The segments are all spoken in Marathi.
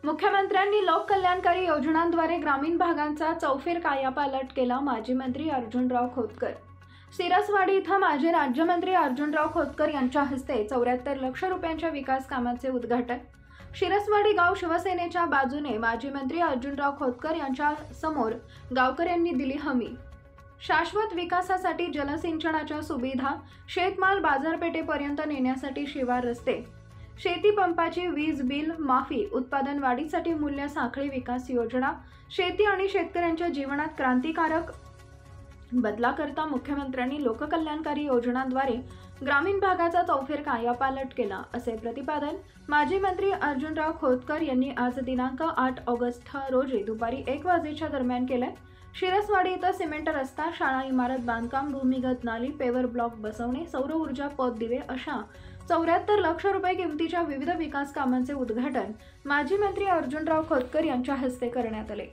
मुख्यमंत्र्यांनी लोककल्याणकारी योजनांद्वारे ग्रामीण भागांचा चौफेर कायापालट केला. माजी मंत्री अर्जुनराव खोतकर. सिरसवाडी इथं माजी राज्यमंत्री अर्जुनराव खोतकर यांच्या हस्ते 74 लाख रुपयांच्या विकास कामांचे उद्घाटन. सिरसवाडी गाव शिवसेनेच्या बाजूने माजी मंत्री अर्जुनराव खोतकर यांच्या समोर गावकऱ्यांनी दिली हमी. शाश्वत विकासासाठी जलसिंचनाच्या सुविधा, शेतमाल बाजारपेठेपर्यंत नेण्यासाठी शिवार रस्ते, शेती पंपाची वीज बिल माफी, उत्पादन वाढीसाठी मूल्य साखळी विकास योजना, शेती आणि शेतकऱ्यांच्या जीवनात क्रांतिकारक बदलाकरता मुख्यमंत्र्यांनी लोककल्याणकारी योजनांद्वारे ग्रामीण भागाचा चौफेर कायापालट केला, असे प्रतिपादन माजी मंत्री अर्जुनराव खोतकर यांनी आज दिनांक 8 ऑगस्ट रोजी दुपारी 1 वाजेच्या दरम्यान केले. सिरसवाडी इथं सिमेंट रस्ता, शाळा इमारत बांधकाम, भूमिगत नाली, पेवर ब्लॉक बसवणे, सौर ऊर्जा पथ दिवे अशा 74 लाख रुपये किमतीच्या विविध विकास कामांचे उद्घाटन माजी मंत्री अर्जुनराव खोतकर यांच्या हस्ते करण्यात आले.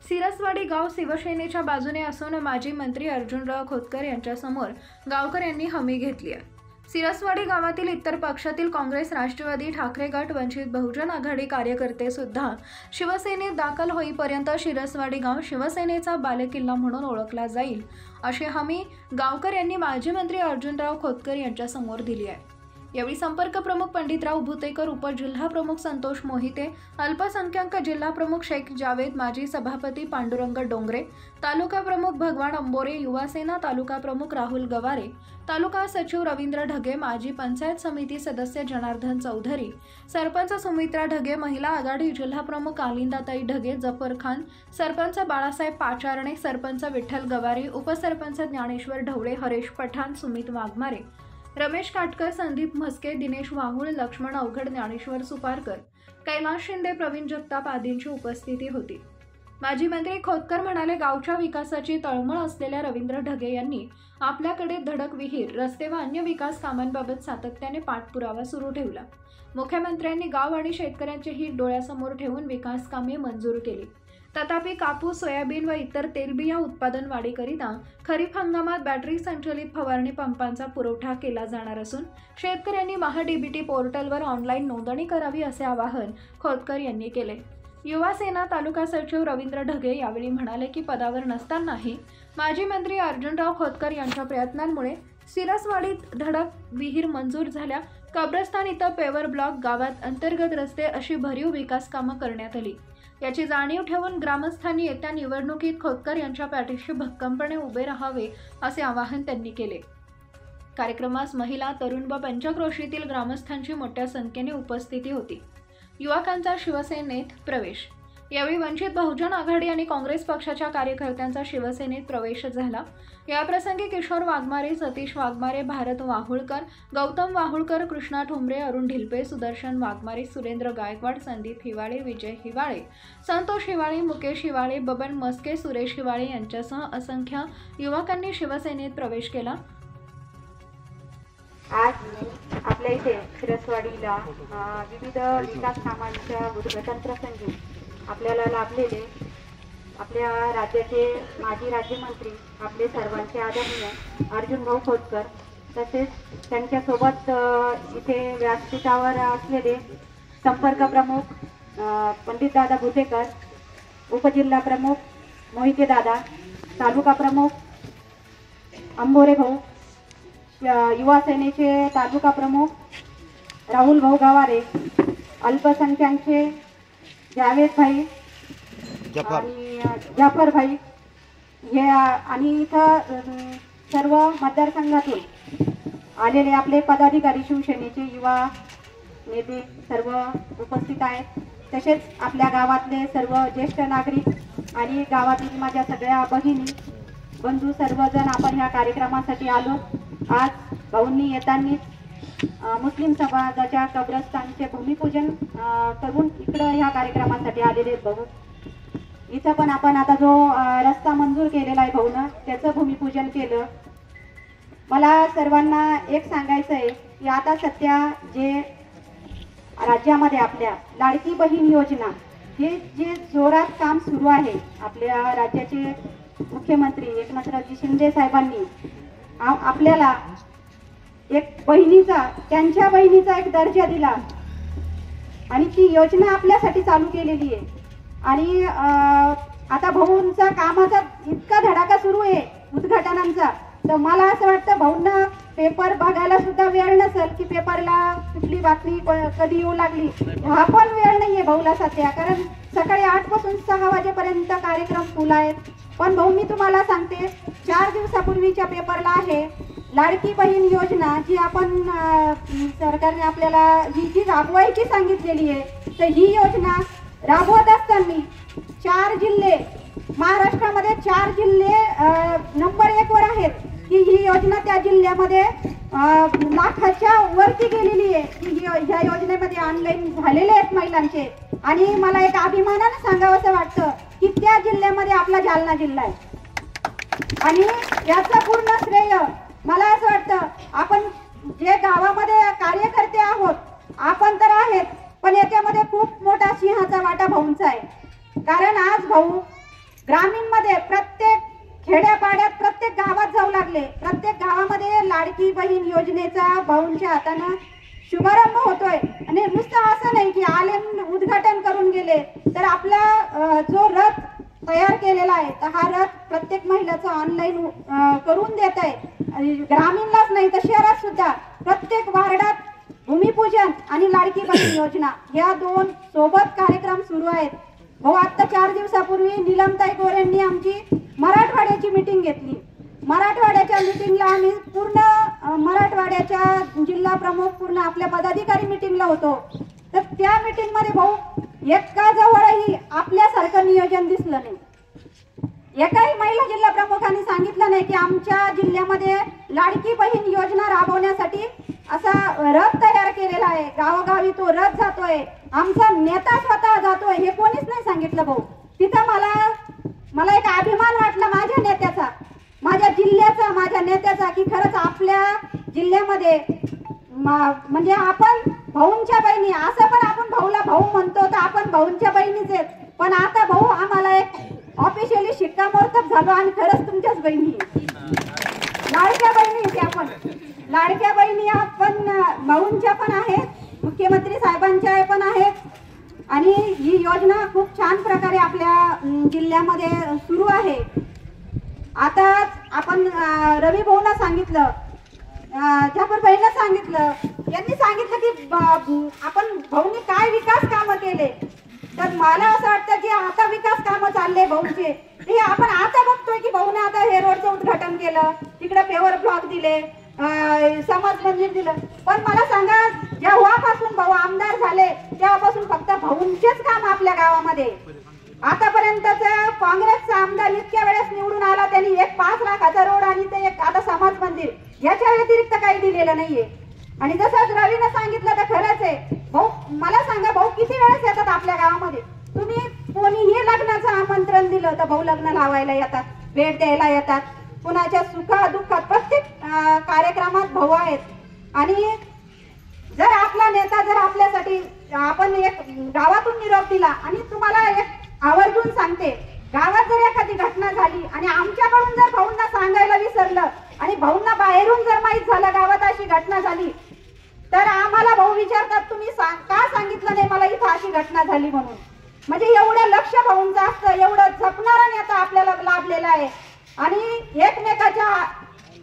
सिरसवाडी गाव शिवसेनेच्या बाजूने असून माजी मंत्री अर्जुनराव खोतकर यांच्या समोर गावकऱ्यांनी हमी घेतली आहे. सिरसवाडी गावातील इतर पक्षातील काँग्रेस, राष्ट्रवादी, ठाकरे गट, वंचित बहुजन आघाडी कार्यकर्ते सुद्धा शिवसेनेत दाखल होईपर्यंत सिरसवाडी गाव शिवसेनेचा बालेकिल्ला म्हणून ओळखला जाईल, अशी हमी गावकऱ्यांनी माजी मंत्री अर्जुनराव खोतकर यांच्या समोर दिली आहे. यावेळी संपर्क प्रमुख पंडितराव भुतेकर, उपजिल्हा प्रमुख संतोष मोहिते, अल्पसंख्याक जिल्हा प्रमुख शेख जावेद, माजी सभापती पांडुरंग डोंगरे, तालुका प्रमुख भगवान अंबोरे, युवासेना तालुका प्रमुख राहुल गवारे, तालुका सचिव रवींद्र ढगे, माजी पंचायत समिती सदस्य जनार्दन चौधरी, सरपंच सुमित्रा ढगे, महिला आघाडी जिल्हा प्रमुख आलिंदाताई ढगे, जफर खान, सरपंच बाळासाहेब पाचारणे, सरपंच विठ्ठल गवारे, उपसरपंच ज्ञानेश्वर ढवळे, हरेश पठाण, सुमित वाघमारे, रमेश काटकर, संदीप म्हस्के, दिनेश वाहुळ, लक्ष्मण अवघड, ज्ञानेश्वर सुपारकर, कैलास शिंदे, प्रवीण जगताप आदींची उपस्थिती होती. माजी मंत्री खोतकर म्हणाले, गावच्या विकासाची तळमळ असलेल्या रवींद्र ढगे यांनी आपल्याकडे धडक विहीर, रस्ते व अन्य विकास कामांबाबत सातत्याने पाठपुरावा सुरू ठेवला. मुख्यमंत्र्यांनी गाव आणि शेतकऱ्यांचे हित डोळ्यासमोर ठेवून विकास कामे मंजूर केली. तथापि कापूस, सोयाबीन व इतर तेलबिया उत्पादन वाढीकरिता खरीप हंगामात बॅटरी संचलित फवारणी पंपांचा पुरवठा केला जाणार असून शेतकऱ्यांनी महाडीबीटी पोर्टलवर ऑनलाईन नोंदणी करावी, असे आवाहन खोतकर यांनी केले. युवासेना तालुका सचिव रवींद्र ढगे यावेळी म्हणाले की पदावर नसतानाही माजी मंत्री अर्जुनराव खोतकर यांच्या प्रयत्नांमुळे सिरसवाडीत धडक विहीर मंजूर झाल्या. कब्रस्तान इथं पेवर ब्लॉक, गावात अंतर्गत रस्ते अशी भरीव विकास कामं करण्यात आली. याची जाणीव ठेवून ग्रामस्थांनी येत्या निवडणुकीत खोतकर यांच्या पाठीशी भक्कमपणे उभे राहावे, असे आवाहन त्यांनी केले. कार्यक्रमास महिला, तरुण व पंचक्रोशीतील ग्रामस्थांची मोठ्या संख्येने उपस्थिती होती. युवकांचा शिवसेनेत प्रवेश. यावेळी वंचित बहुजन आघाडी आणि काँग्रेस पक्षाच्या कार्यकर्त्यांचा शिवसेनेत प्रवेश झाला. याप्रसंगी किशोर वाघमारे, सतीश वाघमारे, भारत वाहुळकर, गौतम वाहुळकर, कृष्णा ठोंबरे, अरुण ढिलपे, सुदर्शन वाघमारे, सुरेंद्र गायकवाड, संदीप हिवाळे, विजय हिवाळे, संतोष हिवाळे, मुकेश हिवाळे, बबन मस्के, सुरेश हिवाळे यांच्यासह असंख्य युवकांनी शिवसेनेत प्रवेश केला. आज आपल्या इथे सिरसवाडीला विविध विकास कामांच्या उद्घाटन प्रसंगी आपल्याला लाभलेले आपल्या राज्याचे माजी राज्यमंत्री, आपले सर्वांचे आदरणीय अर्जुनभाऊ खोतकर, तसेच त्यांच्यासोबत इथे व्यासपीठावर असलेले संपर्क प्रमुख पंडितदादा भुतेकर, उपजिल्हा प्रमुख मोहिते दादा, तालुका प्रमुख अंबोरे भाऊ, युवा सेनेचे तालुका प्रमुख राहुल भाऊ गवारे, अल्पसंख्याकचे जावेद भाई आणि जाफर भाई हे आणि इथं सर्व मतदारसंघातून आलेले आपले पदाधिकारी, शिवसेनेचे युवा नेते सर्व उपस्थित आहेत. तसेच आपल्या गावातले सर्व ज्येष्ठ नागरिक आणि गावातील माझ्या सगळ्या भगिनी, बंधू सर्वजण आपण ह्या कार्यक्रमासाठी आलो. आज भाऊंनी येताना मुस्लिम समाजाच्या कब्रस्तानचे भूमिपूजन करून इकडं ह्या कार्यक्रमासाठी आलेले भाऊ. इथं पण आपण आता जो रस्ता मंजूर केलेला आहे भाऊनं, त्याचं भूमिपूजन केलं. मला सर्वांना एक सांगायचं आहे की आता सध्या जे राज्यामध्ये आपल्या लाडकी बहीण योजना हे जे जोरात काम सुरू आहे, आपल्या राज्याचे मुख्यमंत्री एकनाथरावजी शिंदे साहेबांनी आपल्याला एक बहिणीचा, त्यांच्या बहिणीचा एक दर्जा दिला आणि ती योजना आपल्यासाठी चालू केलेली आहे. आणि आता भाऊंचा कामाचा इतका धडाका सुरू आहे उद्घाटनांचा, तर मला असं वाटतं भाऊंना पेपर बघायला सुद्धा वेळ नसेल की पेपरला कुठली बातमी कधी येऊ लागली, हा पण वेळ नाहीये भाऊला सध्या, कारण सकाळी 8 पासून 6 वाजेपर्यंत कार्यक्रम फुल आहेत. पण भाऊ मी तुम्हाला सांगते, 4 दिवसापूर्वीच्या पेपरला आहे लाडकी बहीण योजना जी आपण सरकारने आपल्याला जी राबवायची सांगितलेली आहे, तर ही योजना राबवत असताना 4 जिल्हे महाराष्ट्रामध्ये 4 जिल्हे नंबर 1 वर आहेत की ही योजना त्या जिल्ह्यामध्ये लाखाच्या वरती गेलेली आहे की ह्या योजनेमध्ये ऑनलाईन झालेले आहेत महिलांचे. आणि मला एक अभिमानाने सांगावंसं वाटतं की त्या जिल्ह्यामध्ये आपला जालना जिल्हा आहे. आणि याचं पूर्ण श्रेय मला असं वाटतं, आपण जे गावामध्ये कार्यकर्ते आहोत आपण तर आहेत, पण याच्यामध्ये खूप मोठा सिंहाचा वाटा भाऊंचा आहे. कारण आज भाऊ ग्रामीणमध्ये प्रत्येक खेड्यापाड्यात प्रत्येक गावात जाऊ लागले. प्रत्येक गावामध्ये लाडकी बहीण योजनेचा भाऊंच्या हातानं शुभारंभ होतोय. आणि नुसतं असं नाही की आले उद्घाटन करून गेले, तर आपला जो रथ तयार केलेला आहे तर हा रथ प्रत्येक महिलाचं ऑनलाईन करून देत आहे. ग्रामीणलाच नाही तर शहरात सुद्धा प्रत्येक वार्डात भूमिपूजन आणि लाडकी बहीण योजना या 2 सोबत कार्यक्रम सुरू आहेत. भाऊ आता 4 दिवसापूर्वी नीलमताई गोरेंनी आमची मराठवाड्याची मीटिंग घेतली. मराठवाड्याच्या मीटिंगला आम्ही पूर्ण मराठवाड्याच्या जिल्हा प्रमुख पूर्ण आपल्या पदाधिकारी मीटिंगला होतो. तर त्या मीटिंगमध्ये भाऊ एका जवळही आपल्यासारखं नियोजन दिसलं नाही. एकाही महिला जिल्हा प्रमुखांनी सांगितलं नाही की आमच्या जिल्ह्यामध्ये लाडकी बहीण योजना राबवण्यासाठी असा रथ तयार केलेला आहे, गावोगावी तो रथ जातोय, आमचा नेता स्वतः जातोय, हे कोणीच नाही सांगितलं भाऊ. तिथं मला एक अभिमान वाटला माझ्या नेत्याचा, माझ्या जिल्ह्याचा, माझ्या नेत्याचा, की खरंच आपल्या जिल्ह्यामध्ये म्हणजे आपण भाऊंच्या बहिणी, असं पण आपण भाऊला भाऊ म्हणतो तर आपण भाऊंच्या बहिणीच आहेत. पण आता भाऊ आम्हाला एक ऑफिशियली शिक्कामोर्तब झालो आणि खरंच तुमच्याच बहिणी, लाडक्या बहिणी. आपण लाडक्या बहिणी आपण भाऊंच्या पण आहेत, मुख्यमंत्री साहेबांच्या पण आहेत. आणि ही योजना खूप छान प्रकारे आपल्या जिल्ह्यामध्ये सुरू आहे. आता आपण रवी भाऊंना सांगितलं, जाफरबाईंना सांगितलं, यांनी सांगितलं की आपण भाऊंनी काय विकास कामं केले. तर मला असं वाटतं की आता विकास कामं चालले भाऊंचे, ते आपण आता बघतोय की भाऊने आता हे रोडचं उद्घाटन केलं, तिकडे पेवर ब्लॉक दिले, समाज मंदिर दिलं. पण मला सांगा, जेव्हापासून भाऊ आमदार झाले तेव्हापासून फक्त भाऊंचेच काम आपल्या गावामध्ये. आतापर्यंतच काँग्रेसचा आमदार इतक्या वेळेस निवडून आला, त्यांनी एक 5 लाखाचा रोड आणि ते एक आता समाज मंदिर याच्या व्यतिरिक्त काही दिलेलं नाहीये. आणि जसं रवीनं सांगितलं तर खरंच आहे भाऊ. मला सांगा भाऊ किती वेळेस येतात आपल्या गावामध्ये? तुम्ही कोणीही लग्नाचं आमंत्रण दिलं तर भाऊ लग्न लावायला येतात, भेट द्यायला येतात, कुणाच्या सुखा दुःखात प्रत्येक कार्यक्रमात भाऊ आहेत. आणि जर आपला नेता जर आपल्यासाठी, आपण एक गावातून निरोप दिला, आणि तुम्हाला एक आवर्जून सांगते, गावात जर एखादी घटना झाली आणि आमच्याकडून जर भाऊंना सांगायला विसरलं आणि भाऊंना बाहेरून जर माहीत झालं गावात अशी घटना झाली, तर आम्हाला भाऊ विचारतात तुम्ही का सांगितलं नाही मला इथं अशी घटना झाली म्हणून. म्हणजे एवढं लक्ष भाऊंचं असतं, एवढं जपणारा नेता आपल्याला लाभलेला आहे. आणि एकमेकाच्या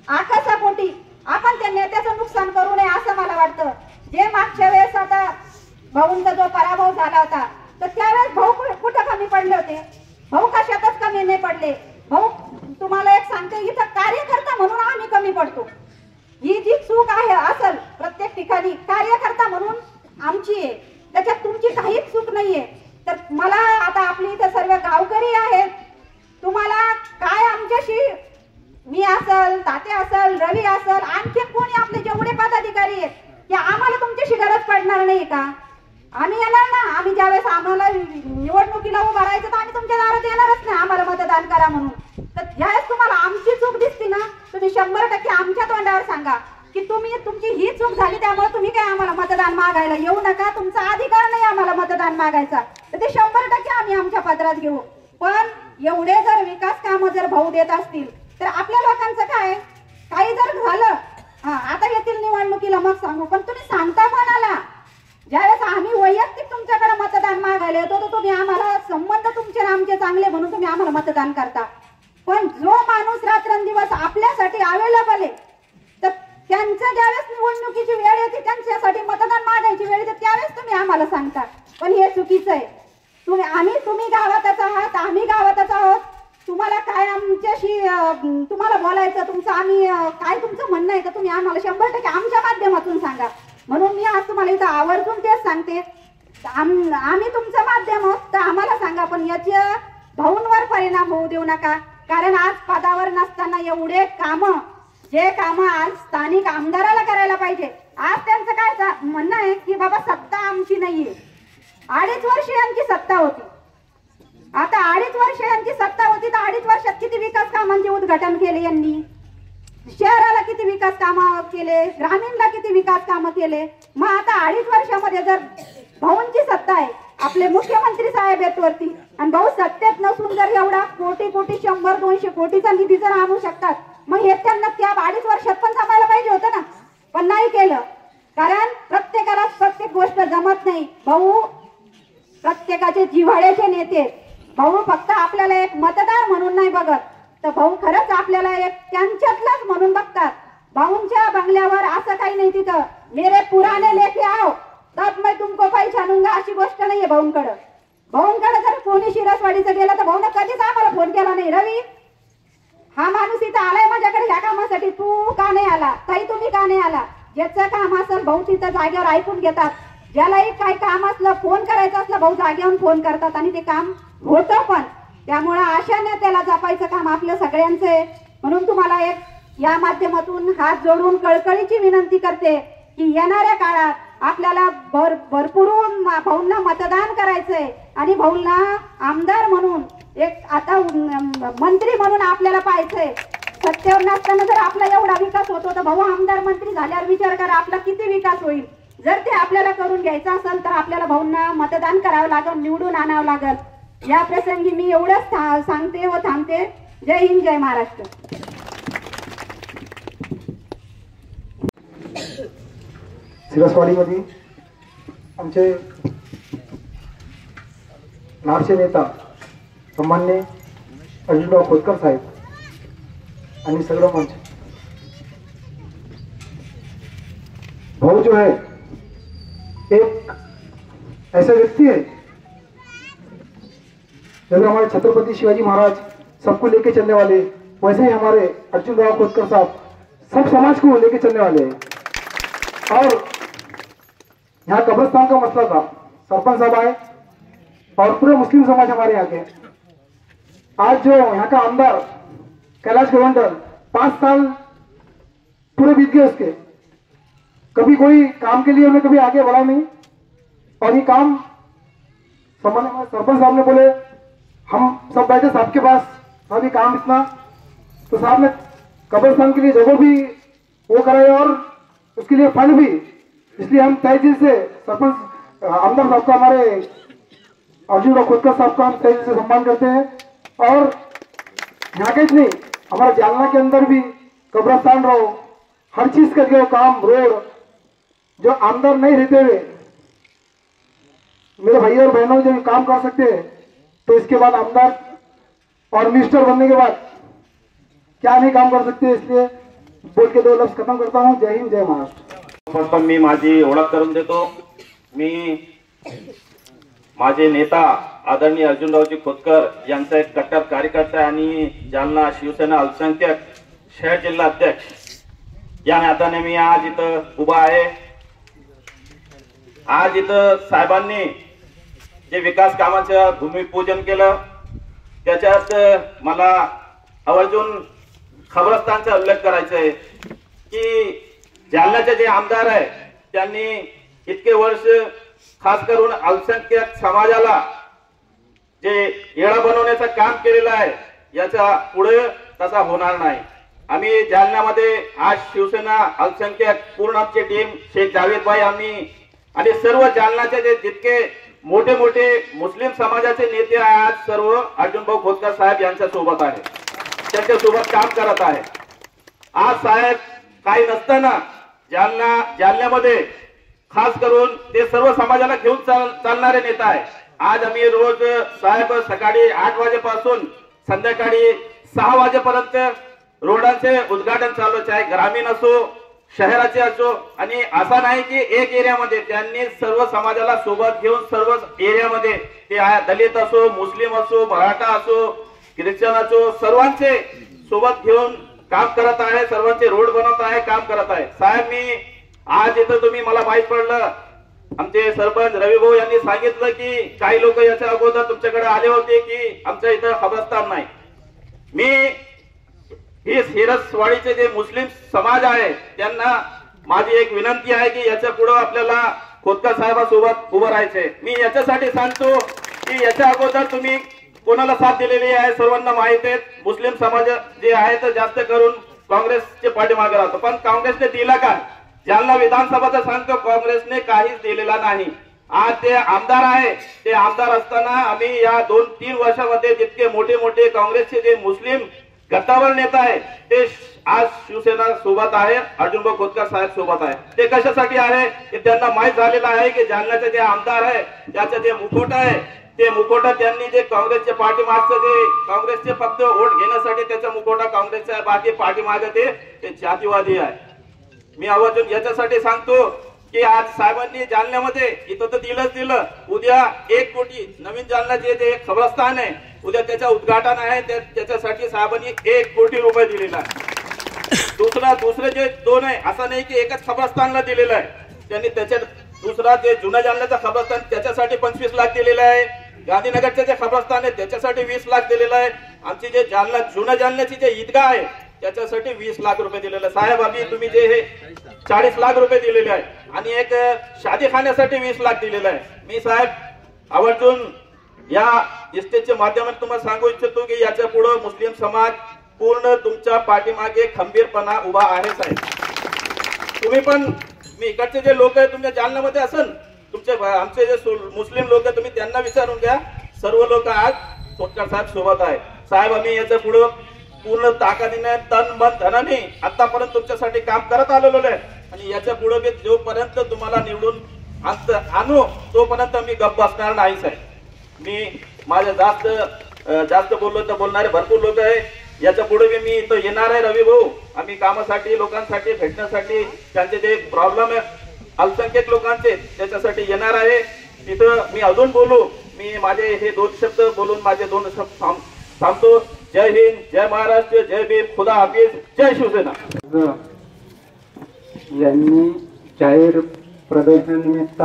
आकाशापोटी आपण त्या नेत्याचं नुकसान करू नये असं मला वाटतं. जे मागच्या वेळेस आता भाऊंचा जो पराभव झाला होता, तर त्यावेळेस भाऊ कुठं कमी पडले होते? भाऊ कशातच कमी नाही पडले. भाऊ तुम्हाला एक सांगते, इथं कार्यकर्ता म्हणून आम्ही कमी पडतो. ही जी चूक आहे असल प्रत्येक ठिकाणी कार्यकर्ता म्हणून आमची आहे, त्याच्यात तुमची काहीच चूक नाहीये. तर मला आता आपली इथं सर्व गावकरी आहेत, तुम्हाला काय आमच्याशी, मी असल, तात्या असल, रवी असल, आणखी कोणी आपले जेवढे पदाधिकारी आहेत, की आम्हाला तुमच्याशी गरज पडणार नाही का? आम्ही येणार ना. आम्ही ज्यावेळेस आम्हाला निवडणुकीला उभं राहायचं तर आम्ही तुमच्या दारात येणारच नाही आम्हाला मतदान करा म्हणून. तर ज्यावेळेस तुम्हाला आमची चूक दिसती ना, तुम्ही 100% आमच्या तोंडावर सांगा की तुमची ही चूक झाली, त्यामुळे तुम्ही काय आम्हाला मतदान मागायला येऊ नका, तुमचा अधिकार नाही आम्हाला मतदान मागायचा. तर ते 100% आम्ही आमच्या पत्रात घेऊ. पण एवढे जर विकास कामं जर भाऊ देत असतील तर आपल्या लोकांचं काय? काही जर झालं, आता येतील निवडणुकीला मग सांगू, पण तुम्ही सांगता कोणाला? ज्यावेळेस आम्ही वैयक्तिक तुमच्याकडे मतदान मागायला येतो तर तुम्ही आम्हाला संबंध तुमचे आमचे चांगले म्हणून तुम्ही आम्हाला मतदान करता, पण जो माणूस रात्रंदिवस आपल्यासाठी अवेलेबल आहे तर त्यांचं ज्यावेळेस निवडणुकीची वेळ येते त्यांच्यासाठी मतदान मागायची वेळ येते त्यावेळेस तुम्ही आम्हाला सांगता, पण हे चुकीचं आहे. तुम्ही गावातच आहात, आम्ही गावातच आहोत. तुम्हाला काय आमच्याशी तुम्हाला बोलायचं तुमचं आम्ही काय तुमचं म्हणणं आहे का तुम्ही आम्हाला 100% आमच्या माध्यमातून सांगा. म्हणून मी आज तुम्हाला इथं आवर्जून तेच सांगते, आम्ही तुमचं माध्यम आहोत तर आम्हाला सांगा, पण याच्या भाऊंवर परिणाम होऊ देऊ नका. कारण आज पदावर नसताना एवढे कामं जे कामं आज स्थानिक आमदाराला करायला पाहिजे, आज त्यांचं काय म्हणणं आहे की बाबा सत्ता आमची नाहीये. 2.5 वर्ष यांची सत्ता होती, आता 2.5 वर्ष यांची सत्ता होती तर 2.5 वर्षात किती विकास कामांचे उद्घाटन केले यांनी, शहराला किती विकास कामं केले, ग्रामीणला किती विकास कामं केले. मग आता 2.5 वर्षामध्ये जर भाऊंची सत्ता आहे, आपले मुख्यमंत्री साहेब आहेत वरती आणि भाऊ सत्तेत नसून जर एवढा कोटी 100-200 कोटीचा निधी जर आणू शकतात, मग हे त्यांना त्या 2.5 वर्षात पण जमायला पाहिजे होतं ना, पण नाही केलं. कारण प्रत्येकाला प्रत्येक गोष्ट जमत नाही. भाऊ प्रत्येकाचे जिव्हाळ्याचे नेते, भाऊ फक्त आपल्याला एक मतदार म्हणून नाही बघत, तर भाऊ खरंच आपल्याला एक त्यांच्यातलाच म्हणून बघतात. भाऊंच्या बंगल्यावर असं काही नाही तिथं मेरे पुराने लेके आओ तब मैं तुमको पहचानूंगा अशी गोष्ट नाहीये भाऊंकडं. भाऊंकडे जर कोणी शिरसवाडीचं गेलं तर भाऊनं कधीच आम्हाला फोन केला नाही, रवी हा माणूस इथं आलाय माझ्याकडे ह्या कामासाठी, तू का नाही आला, ताई तुम्ही का नाही आला. ज्याचं काम असेल भाऊ तिथं जागेवर ऐकून घेतात, ज्यालाही काय काम असलं फोन करायचं असलं भाऊ जागेवर फोन करतात आणि ते काम होतं पण. त्यामुळे अशा नेत्याला जपायचं काम आपलं सगळ्यांचं आहे. म्हणून तुम्हाला एक या माध्यमातून हात जोडून कळकळीची विनंती करते की येणाऱ्या काळात आपल्याला भरपूर भाऊंना मतदान करायचंय आणि भाऊंना आमदार म्हणून एक आता मंत्री म्हणून आपल्याला पाहायचंय. सत्तेवर नसताना जर आपला एवढा विकास होतो तर भाऊ आमदार मंत्री झाल्यावर विचार करा आपला किती विकास होईल. जर ते आपल्याला करून घ्यायचं असेल तर आपल्याला भाऊंना मतदान करावं लागेल, निवडून आणावं लागेल. या प्रसंगी मी एवढंच सांगते व थांबते. जय हिंद, जय महाराष्ट्र. सिरसवाडीमध्ये आमचे लाडचे नेता सन्मान्य अर्जुनराव खोतकर साहेब आणि सगळं मंच. भाऊ जो है एक ऐसा व्यक्ति है जैसे हमारे छत्रपति शिवाजी महाराज सबको लेके चलने वाले, वैसे ही हमारे अर्जुनराव खोतकर साहब सब समाज को लेके चलने वाले हैं. और यहाँ कब्रिस्तान का मसला था, सरपंच साहब आए और पूरे मुस्लिम समाज हमारे यहाँ के. आज जो यहाँ का आमदार कैलाश गवंडर 5 साल पूरे बीत गए उसके, कभी कोई काम के लिए उन्हें कभी आगे बढ़ा नहीं. और ये काम सरपंच साहब ने बोले हम सब बैठे साहब के पास, साहब ये काम इतना, तो साहब ने कब्रिस्तान के लिए जगह भी वो कराए और उसके लिए फंड भी. इसलिए हम तय दिल से सरपंच आमदार साहब का, हमारे अर्जुनराव खोतकर साहब का हम तय दिल से सम्मान करते हैं. और यहाँ के नहीं, हमारे जालना के अंदर भी कब्रिस्तान रहो, हर चीज का जो काम रोड जो आमदार नहीं रहते हुए मेरे भाई और बहनों जो काम कर सकते हैं, तो इसके बाद आमदार और मिनिस्टर बनने के बाद क्या नहीं काम कर सकते. इसलिए बोल के 2 लफ्ज खत्म करता हूँ. जय हिंद, जय महाराष्ट्र. पण मी माझी ओळख करून देतो. मी माझे नेता आदरणीय अर्जुनरावजी खोतकर यांचा एक कट्टर कार्यकर्ता आहे आणि जालना शिवसेना अल्पसंख्याक शहर जिल्हा अध्यक्ष या नात्याने मी आज इथं उभा आहे. आज इथं साहेबांनी जे विकास कामाचं भूमिपूजन केलं त्याच्यात मला आवर्जून खबरस्तानचा उल्लेख करायचा आहे की जालन्याचे जे आमदार आहे त्यांनी इतके वर्ष खास करून अल्पसंख्याक समाजाला जे येळा बनवण्याचं काम केलेलं आहे याचा पुढे तसा होणार नाही. आम्ही जालन्यामध्ये आज शिवसेना अल्पसंख्याक पूर्ण आमची टीम शेख जावेद भाई आम्ही आणि सर्व जालन्याचे जे जितके मोठे मोठे मुस्लिम समाजाचे नेते आज सर्व अर्जुनभाऊ खोतकर साहेब यांच्या सोबत आहे, त्यांच्या सोबत काम करत आहे. आज साहेब काही नसताना जालन्यामध्ये खास करून ते सर्व समाजाला घेऊन चालणारे नेता आहे. आज आम्ही रोज साहेब सकाळी 8 वाजेपासून संध्याकाळी 6 वाजेपर्यंत रोडांचे उद्घाटन चालू आहे, ग्रामीण असो शहराचे असो. आणि असा नाही की एक एरियामध्ये, त्यांनी सर्व समाजाला सोबत घेऊन सर्व एरियामध्ये ते दलित असो, मुस्लिम असो, मराठा असो, ख्रिश्चन असो, सर्वांचे सोबत घेऊन काम करत आहे, सर्वांचे रोड बनवत आहे, काम करत आहे. साहेब मी आज इथं तुम्ही मला माहित पडलं, आमचे सरपंच रवी भाऊ यांनी सांगितलं की काही लोक याच्या अगोदर तुमच्याकडे आले होते की आमच्या इथं खबरस्तान नाही. मी ही सिरसवाडीचे जे मुस्लिम समाज आहे त्यांना माझी एक विनंती आहे की याच्या पुढे आपल्याला खोतकर साहेबांसोबत उभं राहायचंय. मी याच्यासाठी सांगतो की याच्या अगोदर तुम्ही कोणाला साथ दिलेली आहे सर्वांना माहित आहे. मुस्लिम समाज जे आहे तर जास्त करून काँग्रेसचे पाठीमागे राहतो, पण काँग्रेसने दिला का? जालना विधानसभाचा सांगतो काँग्रेसने काहीच दिलेला नाही. आज ते आमदार आहे, ते आमदार असताना आम्ही या 2-3 वर्षामध्ये जितके मोठे मोठे काँग्रेसचे जे मुस्लिम गद्दावर नेता आहे ते आज शिवसेना सोबत आहे, अर्जुनभाऊ खोतकर साहेब सोबत आहे. ते कशासाठी आहे ते त्यांना माहित झालेलं आहे की जालन्याचे जे आमदार आहे त्याचं जे मुखोट आहे ते मुखोटा त्यांनी जे काँग्रेसच्या पाठीमागचं जे काँग्रेसचे फक्त वोट घेण्यासाठी त्याचा मुखोटा काँग्रेसचा आहे, बाकी पाठीमागे ते जातीवादी आहे. मी आवर्जून याच्यासाठी सांगतो की आज साहेबांनी जालन्यामध्ये इथं तर दिलं, उद्या 1 कोटी नवीन जालन्याचे जे खबरस्थान आहे उद्या त्याचं उद्घाटन आहे, त्याच्यासाठी साहेबांनी 1 कोटी रुपये दिलेला आहे. दुसरे जे 2 आहे असं नाही की एकच खबरस्थानला दिलेलं आहे, त्यांनी त्याच्या दुसरा जे जुना जालन्याचा खबरस्थान त्याच्यासाठी 25 लाख दिलेला आहे. गांधीनगरचे जे खबरस्थान आहे त्याच्यासाठी 20 लाख दिलेलं आहे. आमची जे जुना जालन्याची जे ईदगाह आहे त्याच्यासाठी 20 लाख रुपये दिलेलं आहे. साहेब आम्ही तुम्ही जे हे 40 लाख रुपये दिलेले आहे आणि एक शादीखान्यासाठी 20 लाख दिलेलं आहे. मी साहेब आवर्जून या इस्टेटच्या माध्यमातून तुम्हाला सांगू इच्छितो की याच्या पुढे मुस्लिम समाज पूर्ण तुमच्या पाठीमागे खंबीरपणा उभा आहे. साहेब तुम्ही पण, मी इकडचे जे लोक आहे तुमच्या जालन्यामध्ये असन, तुमचे आमचे जे मुस्लिम लोक आहे तुम्ही त्यांना विचारून घ्या, सर्व लोक आज खोतकर साहेब सोबत आहे. साहेब आम्ही याच्या पुढे पूर्ण ताकदीने तन मन धनाने आतापर्यंत तुमच्यासाठी काम करत आलेलो आहे आणि याच्या पुढे जोपर्यंत तुम्हाला निवडून आणू तोपर्यंत मी गप्प बसणार नाही. साहेब मी माझ्या जास्त बोललो तर बोलणारे भरपूर लोक आहे, याच्या पुढे मी इथं येणार आहे. रवी भाऊ आम्ही कामासाठी लोकांसाठी भेटण्यासाठी त्यांचे जे प्रॉब्लेम आहे अल्पसंख्याक लोकांचे त्याच्यासाठी येणार आहे. तिथं मी अजून बोलू, मी माझे हे 2 शब्द बोलून माझे 2 शब्द थांबतो. जय हिंद, जय महाराष्ट्र, जय भीम, खुदा हाफिज, जय शिवसेना. यांनी जाहीर प्रदर्शनानिमित्त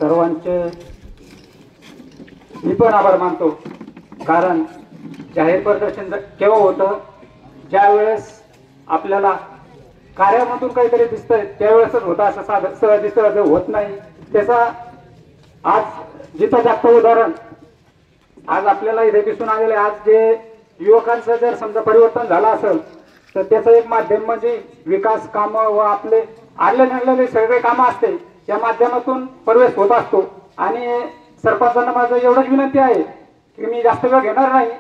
सर्वांचे मी पण आभार मानतो. कारण जाहीर प्रदर्शन केव्हा होतं, ज्या वेळेस आपल्याला कार्यामधून काहीतरी दिसतंय त्यावेळेसच होतं, असं सहज होत नाही. त्याचा आज जिथं जास्त उदाहरण आज आपल्याला इथे दिसून आलेले. आज जे युवकांचं जर समजा परिवर्तन झालं असेल तर त्याचं एक माध्यम म्हणजे विकास कामं व आपले आणलेले सगळे कामं असते त्या माध्यमातून प्रवेश होत असतो. आणि सरपंचांना माझं एवढंच विनंती आहे की मी जास्त वेळ घेणार नाही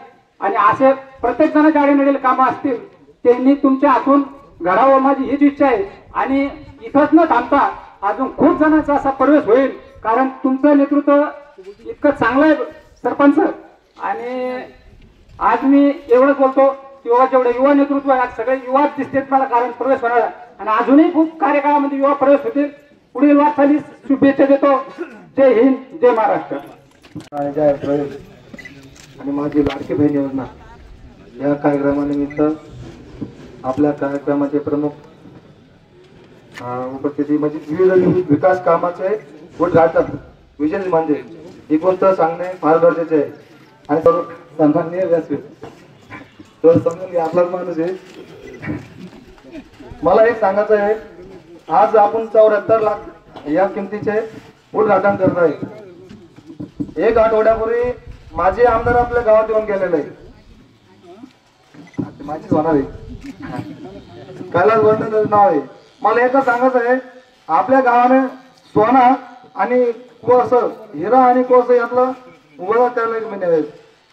आणि असे प्रत्येक जणांच्या आडीनडीले कामं असतील त्यांनी तुमच्या हातून घडावं माझी हीच इच्छा आहे. आणि इथंच न थांबता अजून खूप जणांचा असा प्रवेश होईल, कारण तुमचं नेतृत्व इतकं चांगलं आहे सरपंच. आणि आज मी एवढंच बोलतो की जेवढे युवा नेतृत्व आहे आज सगळे युवाच दिसतात मला, कारण प्रवेश होणार आणि अजूनही खूप कार्यकाळामध्ये युवा प्रवेश होतील. पुढील वाटचालीस शुभेच्छा देतो. जय हिंद, जय महाराष्ट्र. जय प्रवेश आणि माझी लाडकी बहीण योजना या कार्यक्रमानिमित्त आपल्या कार्यक्रमाचे प्रमुख उपस्थिती म्हणजे विविध विकास कामाचे उद्घाटन विशेष म्हणजे ही गोष्ट सांगणे फार गरजेचे आहे. आणि सन्माननीय व्यासपीठ तर समजून घ्या आपलाच माणूस आहे. मला एक सांगायचं आहे, आज आपण 74 लाख या किमतीचे उद्घाटन करत आहे. 1 आठवड्यापूर्वी माझे आमदार आपल्या गावात येऊन गेलेले आहे, माझीच होणार आहे, कैलास वर्णन नाव आहे. मला एकच सांगायचं आहे, आपल्या गावाने सोना आणि कोळस, हिरा आणि कोळस यातलं उघड त्याला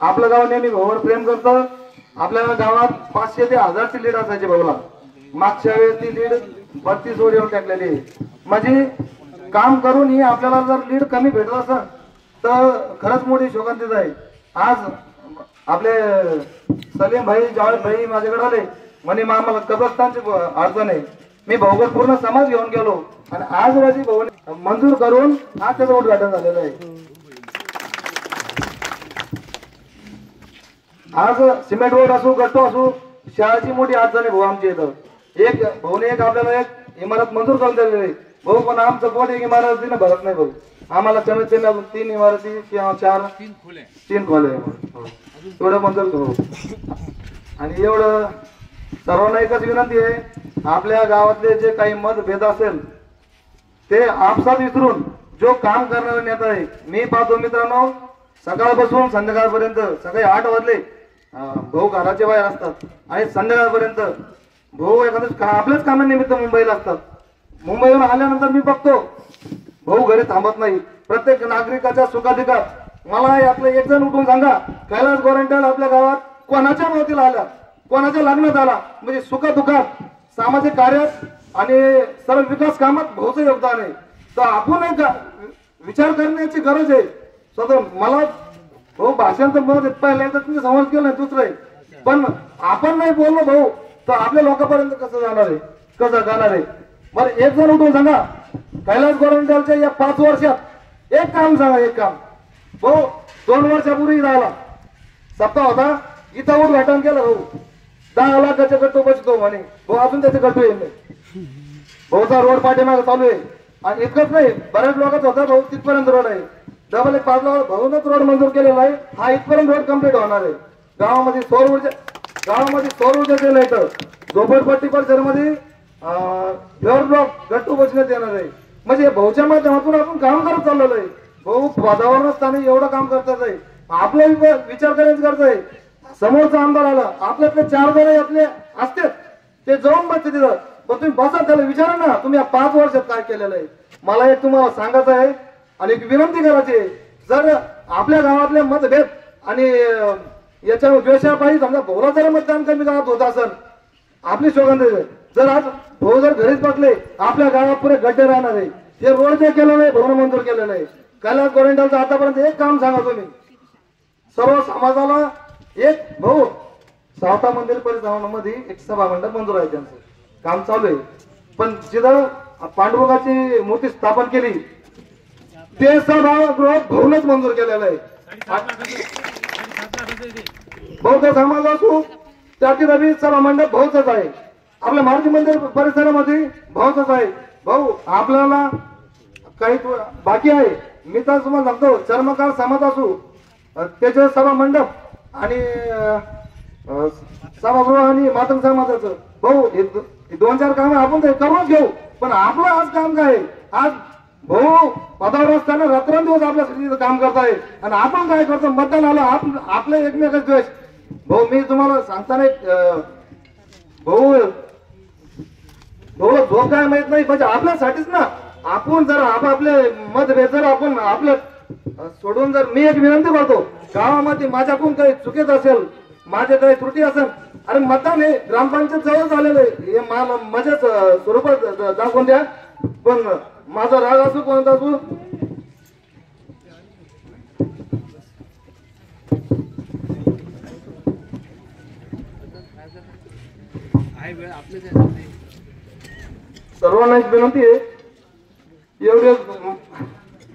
आपलं गाव नेहमी भाऊवर प्रेम करतं. आपल्या गावात 500 ते 1000ची लीड असायची भाऊला. मागच्या वेळेस ती लीड 32 वर येऊन टाकलेली आहे. म्हणजे काम करूनही आपल्याला जर लीड कमी भेटत असेल तर खरंच मोठी शोकांतिक आहे. आज आपले सलीम भाई जावेद भाई माझ्याकडे आले म्हणे आम्हाला कब्रस्तानची अडचण आहे. मी भौगोल पूर्ण समाज घेऊन गेलो आणि आज रोजी भवन मंजूर करून आज त्याचं उद्घाटन झालेलं आहे. आज सिमेंट रोड असो गट्टू असो शाळेची मोठी अडचण आहे भाऊ आमच्या इथं. एक भाऊने एक आपल्याला एक इमारत मंजूर करून दिलेली आहे भाऊ, पण आमचं पोट एक इमारतीनं भरत नाही भाऊ. आम्हाला कमीत कमी अजून 3 इमारती किंवा 3 खोले एवढं मंजूर करू. आणि एवढं सर्वांना एकच विनंती आहे, आपल्या गावातले जे काही मतभेद असेल ते आपसात विसरून जो काम करणारा नेता आहे. मी पाहतो मित्रांनो, सकाळपासून संध्याकाळपर्यंत सकाळी 8 वाजले भाऊ घराच्या बाहेर असतात आणि संध्याकाळपर्यंत भाऊ एखाद्या आपल्याच कामानिमित्त मुंबईला असतात. मुंबईहून आल्यानंतर मी बघतो भाऊ घरी थांबत नाही. प्रत्येक नागरिकाच्या सुखाधिकार मला यातलं एक जण उठून सांगा, कैलास गोरंट्याल आपल्या गावात कोणाच्या मदतीला आला, कोणाच्या लग्नात आला, म्हणजे सुखदुःखात सामाजिक कार्यात आणि सर्व विकास कामात भाऊचं योगदान आहे. तर आपण एक विचार करण्याची गरज आहे. स्वतः मला भाऊ भाषण तर मत पाहिलं तर तुम्ही समज केलं नाही दुसरं आहे, पण आपण नाही बोललो भाऊ तर आपल्या लोकांपर्यंत कसं जाणार आहे, कसं जाणार आहे. बरं एक जण उठून सांगा, कैलास गोरंट्यालच्या या 5 वर्षात एक काम सांगा, एक काम. भाऊ 2 वर्षापूर्वी झाला सप्ताह होता, इथं उद्घाटन केलं भाऊ. 10 लाखाचे गट्टू बसतो म्हणे भाऊ, अजून त्याचे गट्टू येईल नाही. भाऊचा रोड पाठीमागे चालू आहे. आणि इतकंच नाही, बऱ्याच लोकांचा होता भाऊ तिथपर्यंत रोड आहे. डबल 5 लाख भाऊनच रोड मंजूर केलेला आहे. हा इथपर्यंत रोड कम्प्लीट होणार आहे. गावामध्ये सौर ऊर्जा केलं आहे. तर झोपडपट्टी परिसरामध्ये फ्लोअर ब्लॉक गट्टू बसण्यात येणार आहे. म्हणजे भाऊच्या माध्यमातून आपण काम करत चाललेलो आहे. भाऊ वातावरण असताना एवढं काम करतात आहे. आपला विचार करायची गरज आहे. समोरचा आमदार आला, आपल्यातले 4 जण यातले असते ते जाऊन बसते तिथं, पण तुम्ही बसा त्याला विचारा ना तुम्ही या 5 वर्षात काय केलेलं आहे. मला एक तुम्हाला सांगायचं आहे आणि एक विनंती करायची आहे, जर आपल्या गावातले मतभेद आणि याच्या द्वेषापायी समजा भाऊला जर मतदान कमी गावात होत असेल आपली शोकांतिक आहे. जर आज भाऊ जर घरीच पटले आपल्या गावात पुरे गड्डे राहणार आहे. हे रोड जे केलेलं आहे भाऊने मंजूर केलेलं आहे. कैलास गोरंट्यालचं आतापर्यंत एक काम सांगा तुम्ही सर्व समाजाला. एक भाऊ सावता मंदिर परिसरामध्ये एक सभा मंडप मंजूर आहे, त्यांचं काम चालू आहे. पण जिथं पांडुरंगाची मूर्ती स्थापन केली ते सभागृह भाऊनच मंजूर केलेलं आहे. बौद्ध समाज असो त्यातील सभा मंडप भाऊचाच आहे. आपल्या महाराज मंदिर परिसरामध्ये भाऊचाच आहे. भाऊ आपल्याला काही बाकी आहे. मी तर तुम्हाला सांगतो, चर्मकार समाज असो त्याचे सभा मंडप आणि सभागृह आणि मातंग समाजाचं भाऊ हे 2-4 काम आपण ते करूनच घेऊ. पण आपलं आज काम काय आहे, आज भाऊ पदावर असताना रात्रंदिवस आपल्यासाठी काम करताय आणि आपण काय करतो, मतदान आलं आपलं एकमेकाच द्वेष. भाऊ मी तुम्हाला सांगताना भाऊ झोप काय माहित नाही, म्हणजे आपल्यासाठीच ना. आपण जर आपापले मतभेद जर आपण आपलं सोडून जर मी एक विनंती करतो, गावामध्ये माझ्याकडून काही चुकीत असेल, माझे काही त्रुटी असेल, अरे मतदान हे ग्रामपंचायत जवळ झालेलं आहे, हे मला माझ्याच स्वरूपात दाखवून द्या. पण माझा राग असो कोणता असो सर्वांना एक विनंती आहे, एवढे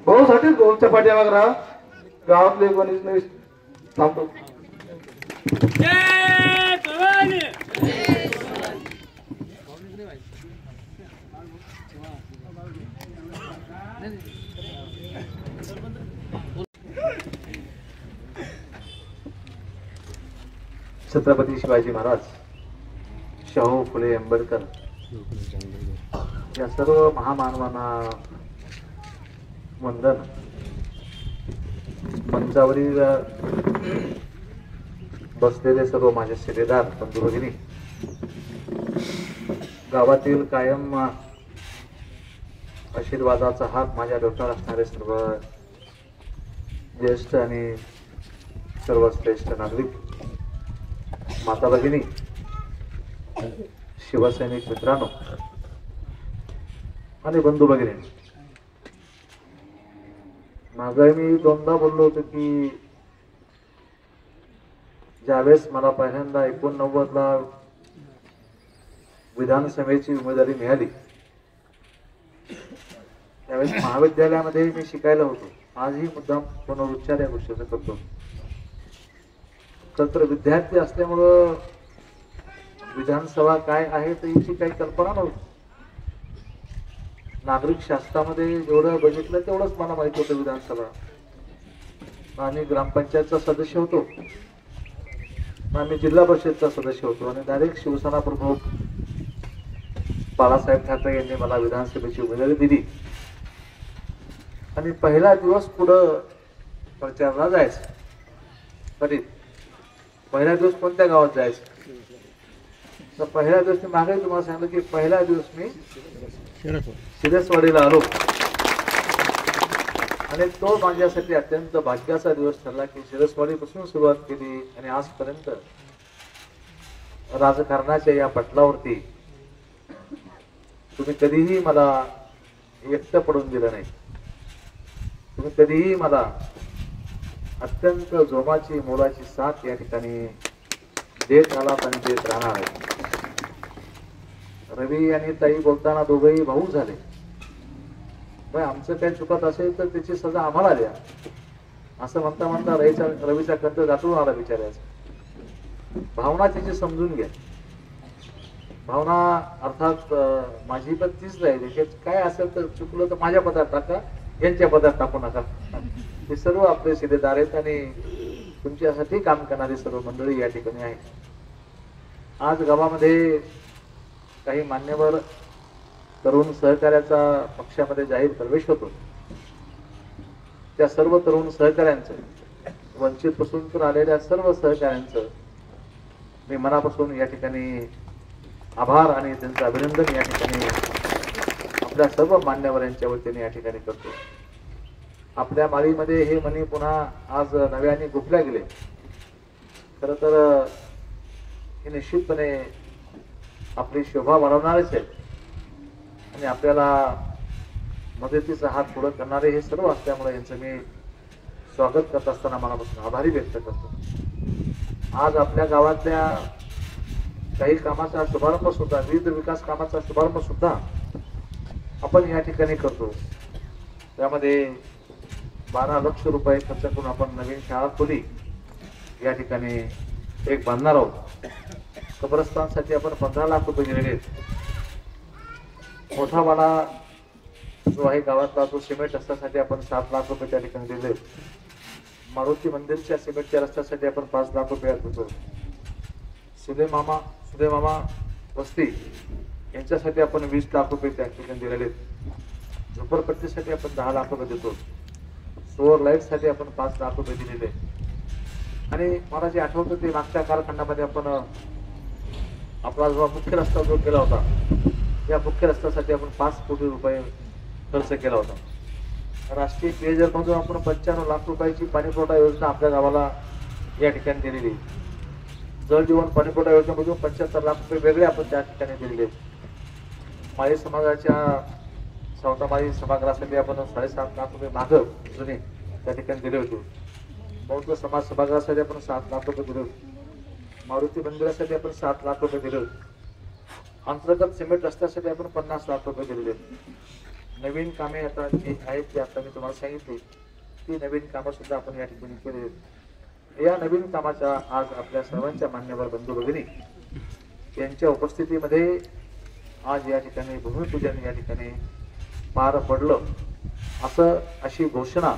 भाऊसाठीच भाऊच्या पाठीमागे राहा. गावातले कोणीच नाही थांबतो. छत्रपती शिवाजी महाराज, शाहू फुले आंबेडकर या सर्व महामानवांना वंदन. मंचावरील बसलेले सर्व माझे शिलेदार बंधू भगिनी, गावातील कायम आशीर्वादाचा हात माझ्या डोक्यावर असणारे सर्व ज्येष्ठ आणि सर्व श्रेष्ठ नागरिक, माता भगिनी, शिवसैनिक मित्रांनो, आणि बंधू भगिनी, मागे मी दोनदा बोललो होतो की ज्यावेळेस मला पहिल्यांदा 89ला विधानसभेची उमेदवारी मिळाली त्यावेळेस महाविद्यालयामध्ये मी शिकायला होतो. आजही मुद्दाम पुनरुच्चार या गोष्टीचा करतो. तर विद्यार्थी असल्यामुळं विधानसभा काय आहे तर याची काही कल्पना नव्हती. नागरिक शास्त्रामध्ये जेवढं बघितलं तेवढंच मला माहिती होतं विधानसभा. आम्ही ग्रामपंचायतचा सदस्य होतो, आम्ही जिल्हा परिषदचा सदस्य होतो आणि डायरेक्ट शिवसेना प्रमुख बाळासाहेब ठाकरे यांनी मला विधानसभेची उमेदवारी दिली. आणि पहिला दिवस पुढं प्रचाराला जायचं. कधी पहिला दिवस कोणत्या गावात जायचं तर पहिल्या दिवस मी मागे तुम्हाला सांगितलं की पहिला दिवस मी शिरसवाडीला आलो आणि तो माझ्यासाठी अत्यंत भाग्याचा दिवस ठरला की शिरसवाडीपासून सुरुवात केली आणि आजपर्यंत राजकारणाच्या या पटलावरती तुम्ही कधीही मला एकटं पडून दिलं नाही. तुम्ही कधीही मला अत्यंत जोमाची मोलाची साथ या ठिकाणी देत आलात आणि देत राहणार आहे. रवी आणि ताई बोलताना दोघंही भाऊ झाले. आमचं काही चुकत असेल तर त्याची सजा आम्हाला द्या असं म्हणता म्हणता रवीचा कंठ दाटून आला बिचारायचा. भावना त्याची समजून घ्या. भावना अर्थात माझी पण तीच राहिली. काय असेल तर चुकलं तर माझ्या पदात टाका, यांच्या पदात टाकू नका. हे सर्व आपले शिलेदार आहेत आणि तुमच्यासाठी काम करणारी सर्व मंडळी या ठिकाणी आहे. आज गावामध्ये काही मान्यवर तरुण सहकार्याचा पक्षामध्ये जाहीर प्रवेश होतो. त्या सर्व तरुण सहकार्यांचं, वंचित पासून तर आलेल्या सर्व सहकार्यांचं मी मनापासून या ठिकाणी आभार आणि त्यांचं अभिनंदन या ठिकाणी आपल्या सर्व मान्यवरांच्या वतीने या ठिकाणी करतो. आपल्या माळीमध्ये हे मणी पुन्हा आज नव्याने गुंफल्या गेले. खरं तर हे निश्चितपणे आपली शोभा वाढवणारेच आहेत आणि आपल्याला मदतीचा हात पुढे करणारे हे सर्व असल्यामुळे यांचं मी स्वागत करत असताना मनापासून आभारी व्यक्त करतो. आज आपल्या गावातल्या काही कामाचा शुभारंभ सुद्धा, विविध विकास कामाचा शुभारंभ सुद्धा आपण या ठिकाणी करतो. त्यामध्ये 12 लाख रुपये खर्च करून आपण नवीन शाळा खोली या ठिकाणी एक बांधणार आहोत. कब्रस्तानसाठी आपण 15 लाख रुपये दिलेले आहेत. मोठा वाडा जो आहे गावातला तो सिमेंट रस्त्यासाठी आपण 7 लाख रुपये त्या ठिकाणी दिले. मारुती मंदिरच्या सिमेंटच्या रस्त्यासाठी आपण 5 लाख रुपये देतो. सुदे मामा वस्ती यांच्यासाठी आपण 20 लाख रुपये त्या ठिकाणी दिलेले आहेत. झोपडपट्टीसाठी आपण 10 लाख रुपये देतो. सोलर लाईट साठी आपण 5 लाख रुपये दिलेले. आणि मला जे आठवतं ते मागच्या कालखंडामध्ये आपण आपला जो मुख्य रस्ता जो केला होता त्या मुख्य रस्त्यासाठी आपण 5 कोटी रुपये खर्च केला होता. राष्ट्रीय पेयजल मधून आपण 95 लाख रुपयाची पाणीपुरवठा योजना आपल्या गावाला या ठिकाणी दिलेली. जल जीवन पाणीपुरवठा योजनेमधून 75 लाख रुपये वेगळे आपण त्या ठिकाणी दिलेले. माळी समाजाच्या सावतामाळी सभागृहासाठी आपण 7.5 लाख रुपये मागं जुने त्या ठिकाणी दिले होते. बौद्ध समाज सभागृहासाठी आपण 7 लाख रुपये दिले होते. मारुती मंदिरासाठी आपण 7 लाख रुपये दिले होते. अंतर्गत सिमेंट रस्त्यासाठी आपण 50 लाख रुपये दिलेले. नवीन कामे आता आहेत ते आता मी तुम्हाला सांगितली ती नवीन कामं सुद्धा आपण या ठिकाणी केली. या नवीन कामाच्या आज आपल्या सर्वांच्या मान्यवर बंधू भगिनी यांच्या उपस्थितीमध्ये आज या ठिकाणी भूमिपूजन या ठिकाणी पार पडलं असं अशी घोषणा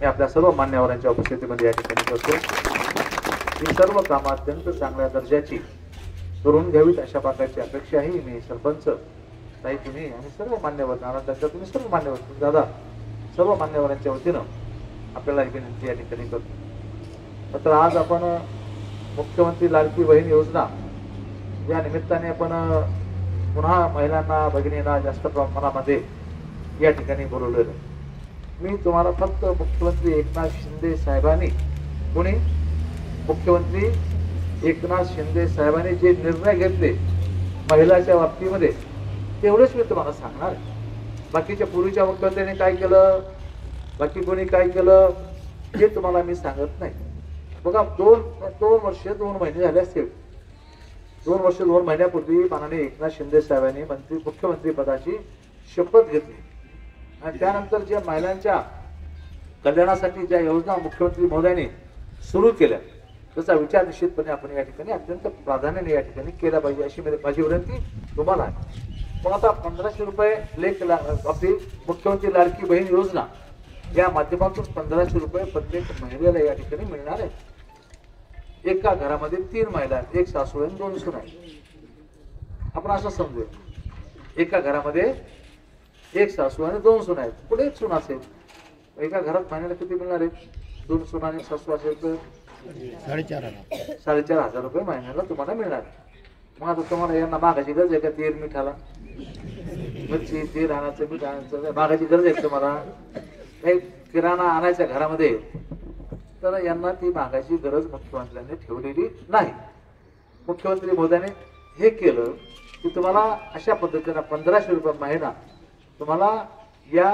मी आपल्या सर्व मान्यवरांच्या उपस्थितीमध्ये या ठिकाणी करतो. ही सर्व कामं अत्यंत चांगल्या दर्जाची करून घ्यावीत अशा प्रकारची अपेक्षाही मी सरपंच ताई तुम्ही आणि सर्व मान्यवर नारायणदादा तुम्ही सर्व मान्यवर दादा सर्व मान्यवरांच्या वतीनं आपल्याला ही विनंती या ठिकाणी करतो. तर आज आपण मुख्यमंत्री लाडकी बहीण योजना या निमित्ताने आपण पुन्हा महिलांना भगिनींना जास्त प्रमाणामध्ये या ठिकाणी बोलवलेलं. मी तुम्हाला फक्त मुख्यमंत्री एकनाथ शिंदे साहेबांनी कोणी मुख्यमंत्री एकनाथ शिंदे साहेबांनी जे निर्णय घेतले महिलाच्या बाबतीमध्ये तेवढेच मी तुम्हाला सांगणार. बाकीच्या पूर्वीच्या मुख्यमंत्र्यांनी काय केलं, बाकी कोणी काय केलं हे तुम्हाला मी सांगत नाही. बघा, दोन वर्ष 2 महिने झाले असतील. 2 वर्ष 2 महिन्यापूर्वी माननीय एकनाथ शिंदे साहेबांनी मुख्यमंत्री पदाची शपथ घेतली आणि त्यानंतर ज्या महिलांच्या कल्याणासाठी ज्या योजना मुख्यमंत्री महोदयांनी सुरू केल्या त्याचा विचार निश्चितपणे आपण या ठिकाणी अत्यंत प्राधान्याने या ठिकाणी केला पाहिजे अशी माझी विनंती तुम्हाला आहे. मग आता 1500 रुपये आपली मुख्यमंत्री लाडकी बहीण योजना या माध्यमातून 1500 रुपये प्रत्येक महिलेला या ठिकाणी मिळणार आहे. एका घरामध्ये 3 महिला आहेत, 1 सासू आणि 2 सून आहेत. आपण असं समजूया, एका घरामध्ये 1 सासू आणि 2 सून आहेत. पुढे 1 सून असेल, एका घरात महिन्याला किती मिळणार आहेत? 2 सून आणि 1 सासू असेल तर 4,500 रुपये महिन्याला तुम्हाला मिळणार. मग आता तुम्हाला यांना मागायची गरज आहे का? तेल मिठाला मिरची, तेल आणायचं, मीठ आणायचं, मागायची गरज आहे तुम्हाला? काही किराणा आणायचा घरामध्ये तर यांना ती मागायची गरज मुख्यमंत्र्यांनी ठेवलेली नाही. मुख्यमंत्री महोदयाने हे केलं की तुम्हाला अशा पद्धतीने 1500 रुपये महिना तुम्हाला या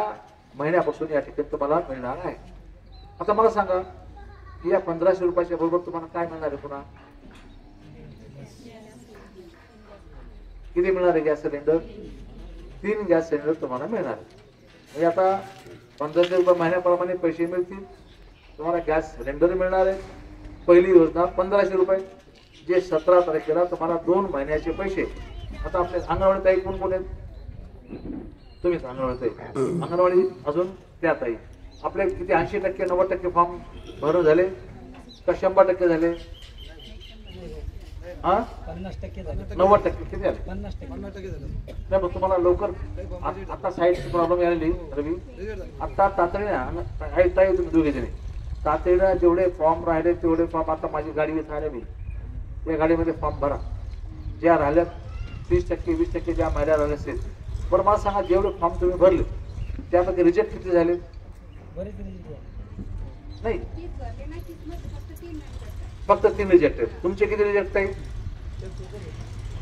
महिन्यापासून या ठिकाणी तुम्हाला मिळणार आहे. आता मला सांगा की या 1500 रुपयाच्या बरोबर तुम्हाला काय मिळणार आहे? पुन्हा किती मिळणार आहे? गॅस सिलेंडर, 3 गॅस सिलेंडर तुम्हाला मिळणार आहे. म्हणजे आता 1500 रुपये महिन्याप्रमाणे पैसे मिळतील, तुम्हाला गॅस सिलेंडर मिळणार आहे. पहिली योजना 1500 रुपये, जे 17 तारखेला तुम्हाला 2 महिन्याचे पैसे. आता आपल्या अंगणवाडी ताई कोण कोण आहेत? तुम्हीच अंगणवाडी ताई. अंगणवाडी अजून त्या ताई आपले किती 80% 90% फॉर्म भरून झाले का 100% झाले? 50% झाले. 90% किती झाले? 50% झाले. नाही मग तुम्हाला लवकर आता साईडची प्रॉब्लेम आलेली रवी. आता तातडीने ताई तुम्ही दोघे जणी तातडीने जेवढे फॉर्म राहिले तेवढे फॉर्म, आता माझी गाडी येत राहिले, मी त्या गाडीमध्ये फॉर्म भरा. ज्या राहिल्यात 30% 20% ज्या महिला राहिल्या असतील, बरं मला सांगा जेवढे फॉर्म तुम्ही भरले त्यामध्ये रिजेक्ट किती झाले? नाही, फक्त 3 रिजेक्ट आहेत. तुमचे किती रिजेक्ट आहे?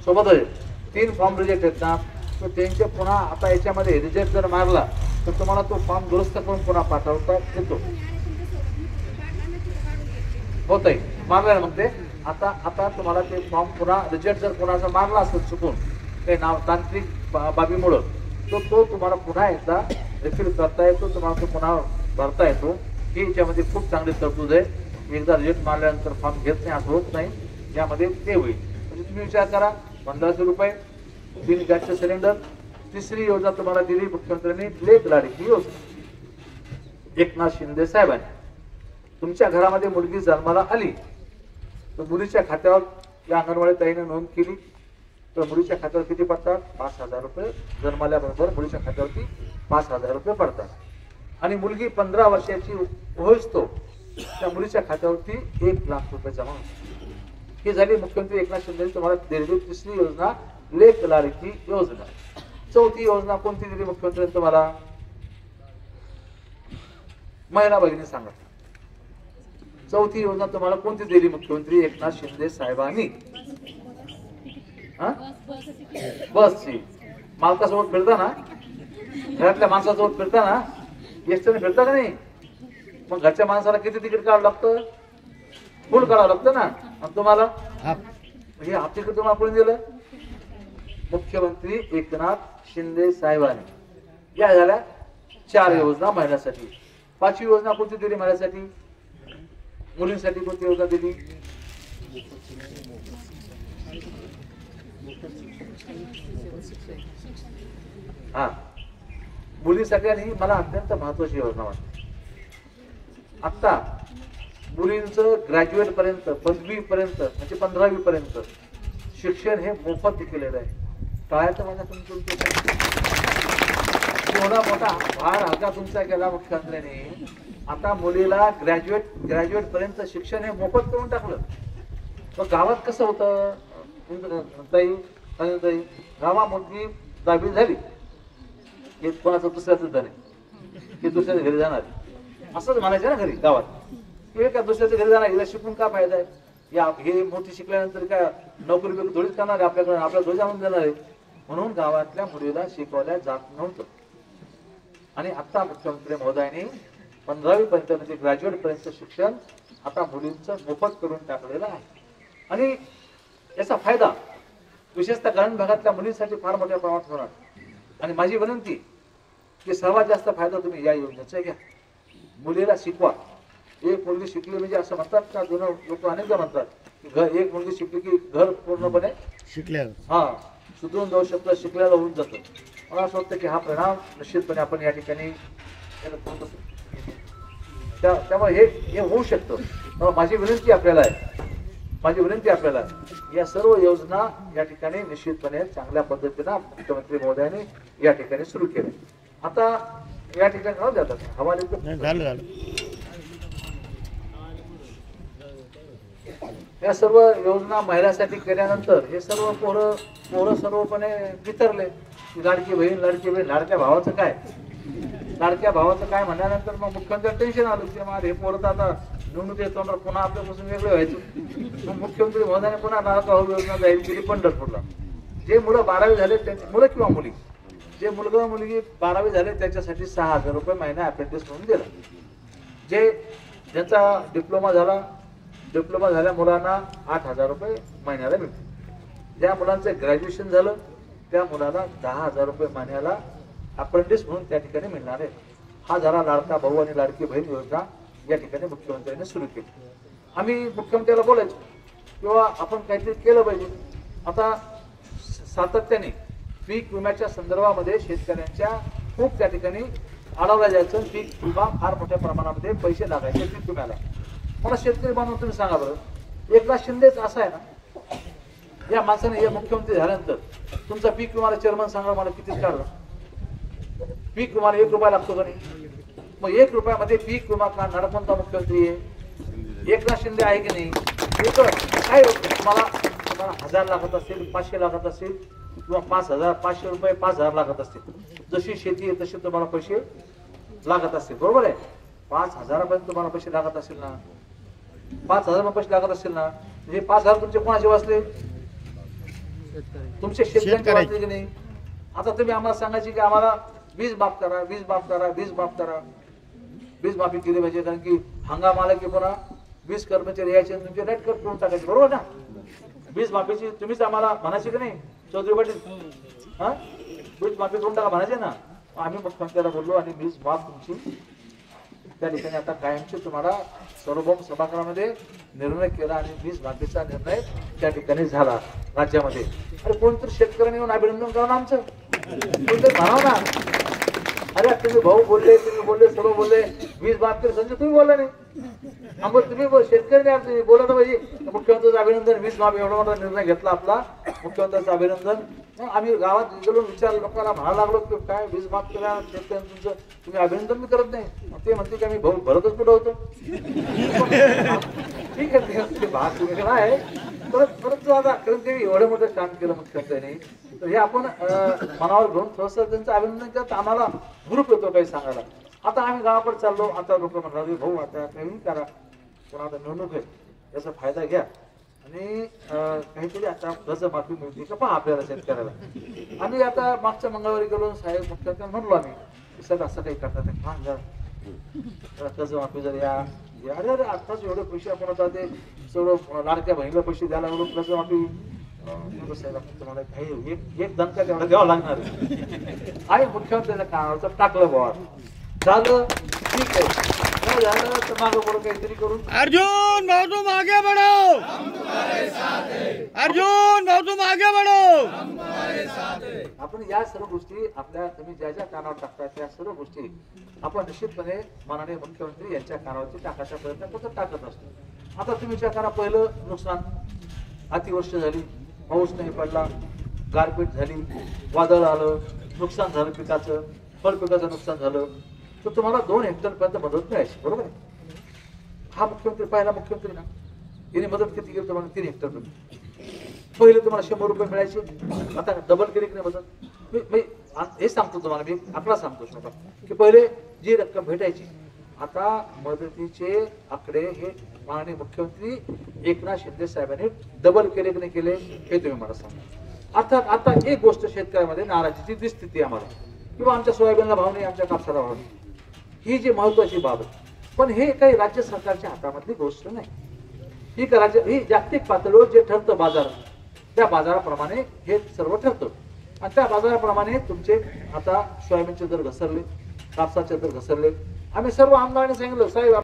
सोबत 3 फॉर्म रिजेक्ट आहेत ना, तर त्यांचे पुन्हा आता याच्यामध्ये रिजेक्ट जर मारला तर तुम्हाला तो फॉर्म दुरुस्त करून पुन्हा पाठवता येतो. होत आहे मारला मग ते आता तुम्हाला ते फॉर्म पुन्हा रिजेक्ट जर कोणाचा मारला असेल चुकून काही नाव तांत्रिक बाबीमुळं तो तुम्हाला पुन्हा एकदा रिफिल करता येतो, तुम्हाला तो पुन्हा भरता येतो. ही याच्यामध्ये खूप चांगली तरतूद आहे. एकदा रिजेक्ट मारल्यानंतर फॉर्म घेत नाही असं होत नाही, यामध्ये ते होईल. म्हणजे तुम्ही विचार करा, 1500 रुपये, 3 गॅसचे सिलेंडर. तिसरी योजना तुम्हाला दिली मुख्यमंत्र्यांनी, लेक लाडकी योजना. एकनाथ शिंदे साहेबांनी तुमच्या घरामध्ये मुलगी जन्माला आली तर मुलीच्या खात्यावर या अंगणवाडी ताईने नोंद केली तर मुलीच्या खात्यावर किती पडतात? 5000 रुपये. जन्माल्याबरोबर मुलीच्या खात्यावरती 5000 रुपये पडतात. आणि मुलगी 15 वर्षाची होईस्तो त्या मुलीच्या खात्यावरती 1 लाख रुपये जमा होतात. ही झाली मुख्यमंत्री एकनाथ शिंदे तुम्हाला दिलेली तिसरी योजना, लेक लाडकी योजना. चौथी योजना कोणती दिली मुख्यमंत्र्यांनी तुम्हाला? महिला भगिनी सांगा, चौथी योजना तुम्हाला कोणती दिली मुख्यमंत्री एकनाथ शिंदे साहेबांनी? बसची. मालकासोबत फिरता ना, घरातल्या माणसासोबत फिरता ना, एसटीने फिरता का नाही? मग घरच्या माणसाला किती तिकीट काढावं लागतं? फुल काढावं लागतं ना. आणि तुम्हाला हे हाफ तिकीट तुम्हाला कोणी दिलं? मुख्यमंत्री एकनाथ शिंदे साहेबांनी. या झाल्या 4 योजना महिलांसाठी. 5वी योजना कोणती दिली महिलांसाठी? मुलींसाठी कोणती योजना दिली? हा, मुलींसाठी. आणि मला अत्यंत महत्वाची योजना वाटते. आता मुलींचं ग्रॅज्युएट पर्यंत, 5वी पर्यंत म्हणजे 15वी पर्यंत शिक्षण हे मोफत केलेलं आहे. टाळ्याचं माझ्या एवढा मोठा भार हलका तुमचा केला मुख्यमंत्र्यांनी. आता मुलीला ग्रॅज्युएट पर्यंत शिक्षण हे मोफत करून टाकलं. मग गावात कसं होतं ताई, गावा मुलगी 10वी झाली हे कोणाचं दुसऱ्याच झाले की दुसऱ्याच्या घरी जाणार असंच म्हणायचं ना घरी गावात. हे का दुसऱ्याच्या घरी जाणार, हिला शिकून काय फायदा आहे? या हे मोठी शिकल्यानंतर काय नोकरी बिकरी थोडीच करणार आहे आपल्याकडे, आपल्याला थोडी जाऊन देणार आहे. म्हणून गावातल्या मुलीला शिकवल्या जात नव्हतं. आणि आता मुख्यमंत्री महोदयांनी 15वी पर्यंत म्हणजे ग्रॅज्युएट पर्यंत शिक्षण आता मुलींचं मोफत करून टाकलेलं आहे. आणि याचा फायदा विशेषतः ग्रामीण भागातल्या मुलींसाठी फार मोठ्या प्रमाणात होणार. आणि माझी विनंती की सर्वात जास्त फायदा तुम्ही या योजनेचा घ्या. मुलीला शिकवा. एक मुलगी शिकली म्हणजे असं म्हणतात का, जुनं लोक अनेकदा म्हणतात की एक मुलगी शिकली की घर पूर्णपणे सुधरून जाऊ शकतं, शिकल्याला होऊन जातं. मला असं वाटतं की हा परिणाम निश्चितपणे आपण या ठिकाणी त्यामुळे हे होऊ शकतं. माझी विनंती आपल्याला या सर्व योजना या ठिकाणी निश्चितपणे चांगल्या पद्धतीनं मुख्यमंत्री महोदयांनी या ठिकाणी सुरू केले. आता या ठिकाणी राहू द्या हवाले या सर्व योजना महिलांसाठी केल्यानंतर हे सर्व पोरं सर्वपणे वितरले. लाडकी बहीण लाडक्या भावाचं काय म्हणल्यानंतर मग मुख्यमंत्री टेन्शन आलं की हे पोरं आता निवडणूक येतो पुन्हा आपल्यापासून वेगळे व्हायचं. मग मुख्यमंत्री महोदयाने पुन्हा लाडका भाऊ योजना जाहीर केली पंढरपूरला. जे मुलं 12वी झाले त्यांची मुलं किंवा मुली, जे मुलगा मुलगी 12वी झाले त्यांच्यासाठी 6,000 रुपये महिना अप्रेंटिस म्हणून दिला. ज्यांचा डिप्लोमा झाल्या मुलांना 8,000 रुपये महिन्याला मिळते. ज्या मुलांचं ग्रॅज्युएशन झालं त्या मुलाला 10,000 रुपये महिन्याला अप्रेंटिस म्हणून त्या ठिकाणी मिळणार आहे. हा झाला लाडका भाऊ आणि लाडकी बहीण योजना या ठिकाणी मुख्यमंत्र्यांनी सुरू केली. आम्ही मुख्यमंत्र्याला बोलायचो किंवा आपण काहीतरी केलं पाहिजे. आता सातत्याने पीक विम्याच्या संदर्भामध्ये शेतकऱ्यांच्या खूप त्या ठिकाणी अडवला जायचं. पीक विमा फार मोठ्या प्रमाणामध्ये पैसे लागायचे पीक विम्याला. मला शेतकरी बांधून तुम्ही सांगा बरं, एकनाथ शिंदेच असं आहे ना, या माणसाने हे मुख्यमंत्री झाल्यानंतर तुमचा पीक विमाला चेअरमन सांगा मला किती काढला. पीक विमाला 1 रुपया लागतो का नाही? मग 1 रुपयामध्ये पीक विमा काढणारा कोणता मुख्यमंत्री आहे? एकनाथ शिंदे आहे की नाही? काय तुम्हाला 1000 लागत असेल, 500 लागत असेल किंवा 5,500 रुपये 5,000 लागत असतील. जशी शेती आहे तसे तुम्हाला पैसे लागत असतील. बरोबर आहे. 5,000 पर्यंत तुम्हाला पैसे लागत असेल ना, 5,000 पैसे लागत असतील ना, हे 5,000 तुमचे कोणाचे वाचले? तुमचे शेतकऱ्यांचे वाचले की नाही? आता तुम्ही आम्हाला सांगायचे की आम्हाला वीज माफ करा. वीज माफी केली पाहिजे, कारण की हंगाम आला की पुन्हा 20 कर्मचारी यायचे तुमचे लाईट कट करून टाकायचे. बरोबर ना? वीज माफीची तुम्हीच आम्हाला म्हणायचे की नाही चौधरी पाटील? वीज माफी करून टाका म्हणायचे ना. आम्ही मुख्यमंत्र्याला बोललो आणि वीज माफ तुमची त्या ठिकाणी आता कायमची तुम्हाला सार्वभौम सभागृहामध्ये निर्णय केला आणि वीज माफीचा निर्णय त्या ठिकाणी झाला राज्यामध्ये. अरे कोणतरी शेतकऱ्यांनी येऊन अभिनंदन करा ना आमचं, कोणतरी म्हणावं ना. अरे तुम्ही भाऊ बोलले, सर्व बोलले, वीज माफ केली, संजय तुम्ही बोलला नाही. तुम्ही शेतकरी बोलत पाहिजे. मुख्यमंत्र्यांचं अभिनंदन, वीज माफ एवढा मोठा निर्णय घेतला आपला, मुख्यमंत्र्यांचं अभिनंदन. मग आम्ही गावात गेलो विचार लोकांना म्हणायला लागलो की काय वीज माफ केला शेतकऱ्यांचं तुमचं तुम्ही अभिनंदन मी करत नाही. ते म्हणते की आम्ही भाऊ भरतच कुठं होतो. ठीक आहे भाग तुम्ही आहे परत आता कारण ते एवढं मोठं काम केलं मुख्यमंत्र्यांनी, तर हे आपण मनावर घेऊन थोडंसं त्यांचं अभिनंदन करत आम्हाला ग्रुप येतो काही सांगायला. आता आम्ही गावाकडे चाललो. आता लोक म्हणतात भाऊ आता काही करा, पण आता निवडणूक आहे याचा फायदा घ्या आणि काहीतरी आता कर्जमाफी मिळते का पहा आपल्याला शेतकऱ्याला. आम्ही आता मागच्या मंगळवारी गेलो, साहेब मुख्यमंत्री म्हणलो आम्ही सर असं काही करतात नाही, कर्जमाफी जर या अरे आताच एवढे पैसे आपण आता ते सर्व लाडक्या बहिणीला पैसे द्यायला एवढं कर्जमाफी साहेब तुम्हाला काही एक दणका तेवढा द्यावा लागणार आणि मुख्यमंत्र्यांच्या कानावरचं टाकलं बाबा झालं ठीक आहे. झालं तर मागं पुढं काहीतरी करून अर्जुन भाऊ तुम आगे बढ़ो, अर्जुन भाऊ तुम आगे बढ़ो. आपण या सर्व गोष्टी आपल्या तुम्ही ज्या ज्या कानावर टाकता त्या सर्व गोष्टी आपण निश्चितपणे माननीय मुख्यमंत्री यांच्या कानावरती टाकायचा प्रयत्न करत टाकत असतो. आता तुम्ही विचार करा, पहिलं नुकसान अतिवृष्टी झाली, पाऊस नाही पडला, गारपीट झाली, वादळ आलं, नुकसान झालं पिकाचं, फळपिकाचं नुकसान झालं, तर तुम्हाला 2 हेक्टर पर्यंत मदत मिळायची. बरोबर आहे. हा मुख्यमंत्री पहिला मुख्यमंत्री ना, याने मदत किती केली तुम्हाला 3 हेक्टर पर्यंत. पहिले तुम्हाला 100 रुपये मिळायचे, आता डबल केली की नाही मदत. मी हे सांगतो तुम्हाला, मी आकडा सांगतो छोटा की पहिले जी रक्कम भेटायची आता मदतीचे आकडे हे माननीय मुख्यमंत्री एकनाथ शिंदे साहेबांनी डबल केले की नाही केले हे तुम्ही मला सांगा. अर्थात आता एक गोष्ट शेतकऱ्यामध्ये नाराजीची दिसते ती आम्हाला किंवा आमच्या सोयाबीनला भाव नाही, आमच्या कापसाला भाव नाही, ही जी महत्वाची बाब आहे. पण हे काही राज्य सरकारच्या हातामधली गोष्ट नाही. ही जागतिक पातळीवर जे ठरतं बाजार, त्या बाजाराप्रमाणे हे सर्व ठरतं आणि त्या बाजाराप्रमाणे तुमचे आता सोयाबीनचे दर घसरले, कापसाचे दर घसरले. आम्ही सर्व आमदारांनी सांगितलं, साहेब